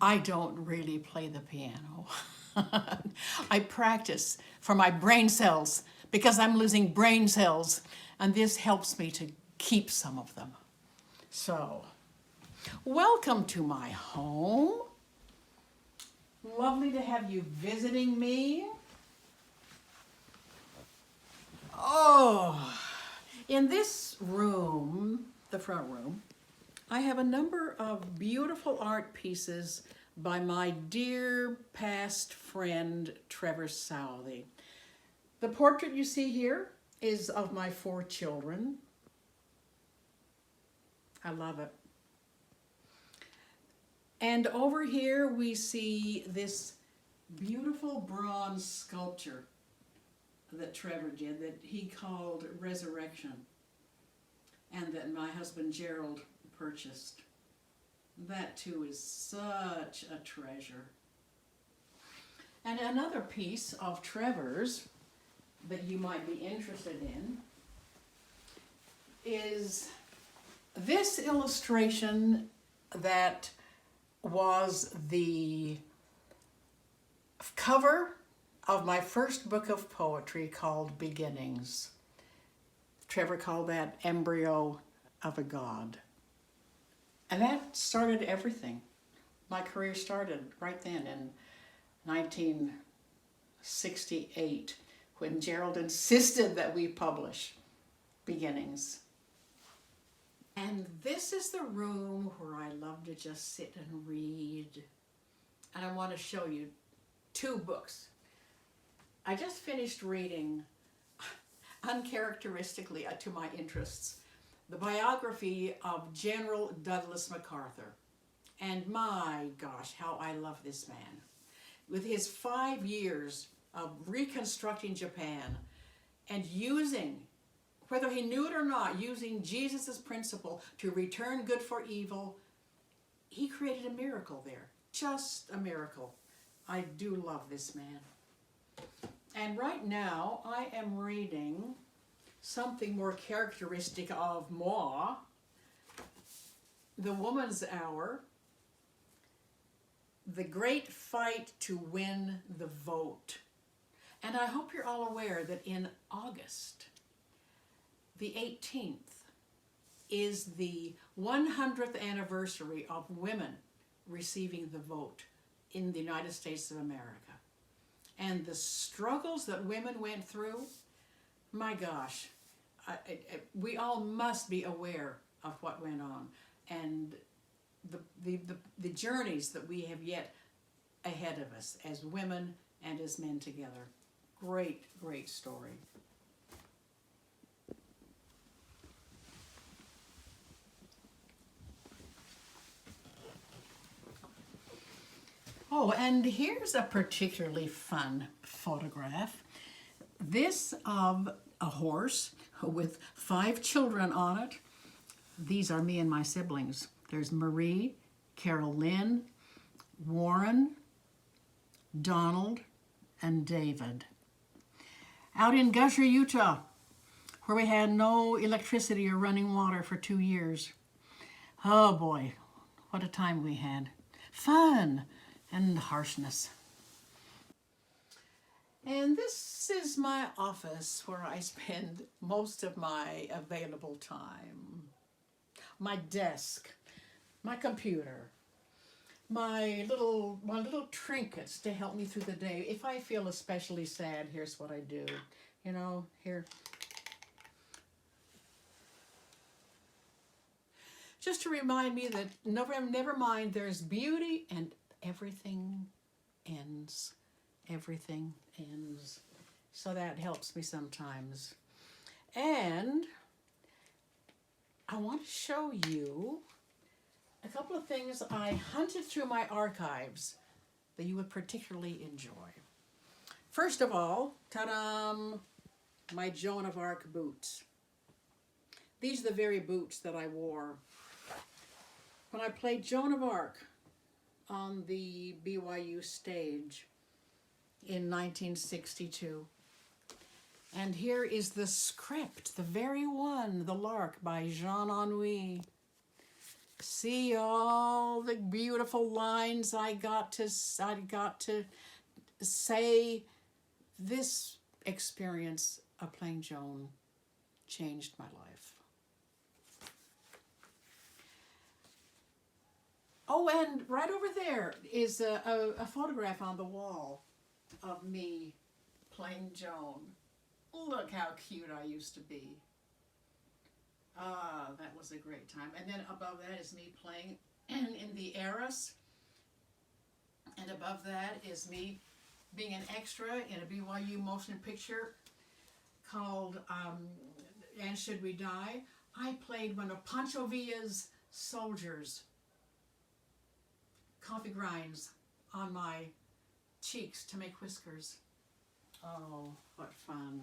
I don't really play the piano. I practice for my brain cells because I'm losing brain cells, and this helps me to keep some of them. So, welcome to my home. Lovely to have you visiting me. Oh, in this room, the front room, I have a number of beautiful art pieces by my dear past friend, Trevor Southey. The portrait you see here is of my 4 children. I love it. And over here we see this beautiful bronze sculpture that Trevor did that he called Resurrection, and that my husband Gerald purchased. That too is such a treasure. And another piece of Trevor's that you might be interested in is this illustration that was the cover of my first book of poetry called Beginnings. Trevor called that Embryo of a God. And that started everything. My career started right then in 1968 when Gerald insisted that we publish Beginnings. And this is the room where I love to just sit and read. And I want to show you 2 books. I just finished reading, uncharacteristically to my interests, the biography of General Douglas MacArthur. And my gosh, how I love this man. With his 5 years of reconstructing Japan and using, whether he knew it or not, using Jesus' principle to return good for evil, he created a miracle there. Just a miracle. I do love this man. And right now I am reading something more characteristic of moi, The Woman's Hour, The Great Fight to Win the Vote. And I hope you're all aware that in August, the 18th, is the 100th anniversary of women receiving the vote in the United States of America. And the struggles that women went through, my gosh, we all must be aware of what went on and the journeys that we have yet ahead of us as women and as men together. Great, great story. Oh, and here's a particularly fun photograph. This of a horse with 5 children on it. These are me and my siblings. There's Marie, Carol Lynn, Warren, Donald, and David. Out in Gusher, Utah, where we had no electricity or running water for 2 years. Oh boy, what a time we had. Fun and harshness. And this is my office where I spend most of my available time. My desk, my computer, my little trinkets to help me through the day. If I feel especially sad, here's what I do. You know, here. Just to remind me that never mind, there's beauty and everything ends. Everything ends. So that helps me sometimes. And I want to show you a couple of things I hunted through my archives that you would particularly enjoy. First of all, ta-da, my Joan of Arc boots. These are the very boots that I wore when I played Joan of Arc on the BYU stage in 1962. And here is the script, the very one, The Lark by Jean Anouilh. See all the beautiful lines I got to say. This experience of playing Joan changed my life. Oh, and right over there is a photograph on the wall of me playing Joan. Look how cute I used to be. Ah, that was a great time. And then above that is me playing in the Heiress. And above that is me being an extra in a BYU motion picture called And Should We Die? I played one of Pancho Villa's soldiers. Coffee grinds on my cheeks to make whiskers. Oh, what fun.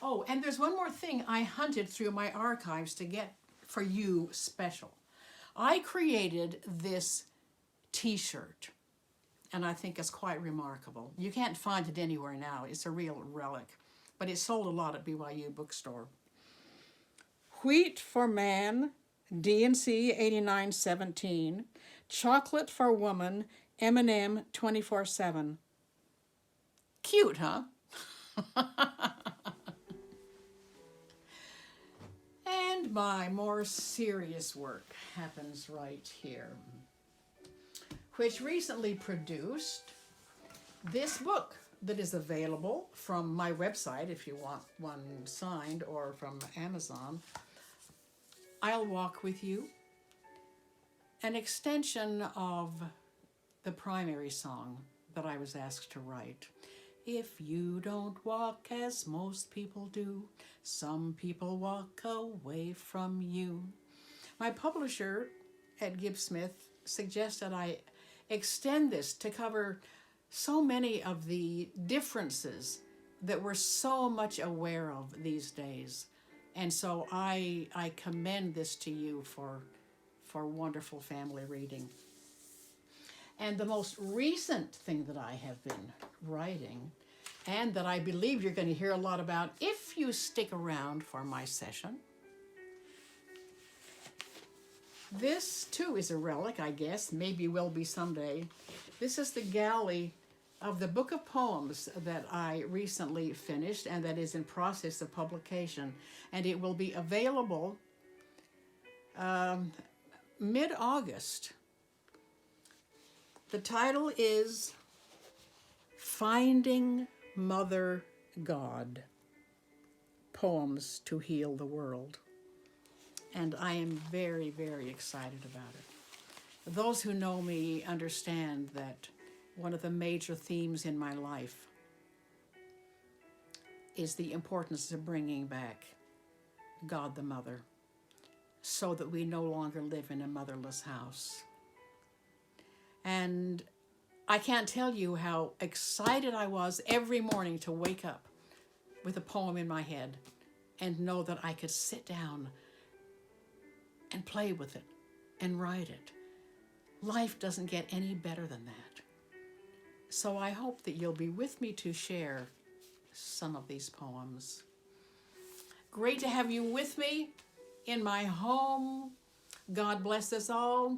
Oh, and there's one more thing I hunted through my archives to get for you special. I created this t-shirt, and I think it's quite remarkable. You can't find it anywhere now. It's a real relic, but it sold a lot at BYU bookstore. Wheat for Man, D&C 8917. Chocolate for Woman, M&M 24/7. Cute, huh? And my more serious work happens right here, which recently produced this book that is available from my website if you want one signed, or from Amazon. I'll Walk With You, an extension of the primary song that I was asked to write. If you don't walk as most people do, some people walk away from you. My publisher at Gibbs Smith suggested I extend this to cover so many of the differences that we're so much aware of these days. And so I commend this to you for wonderful family reading. And the most recent thing that I have been writing, and that I believe you're going to hear a lot about if you stick around for my session. This too is a relic, I guess, maybe will be someday. This is the galley of the book of poems that I recently finished and that is in process of publication. And it will be available mid-August. The title is Finding Mother God, Poems to Heal the World. And I am very, very excited about it. Those who know me understand that one of the major themes in my life is the importance of bringing back God the Mother so that we no longer live in a motherless house. And I can't tell you how excited I was every morning to wake up with a poem in my head and know that I could sit down and play with it and write it. Life doesn't get any better than that. So I hope that you'll be with me to share some of these poems. Great to have you with me in my home. God bless us all.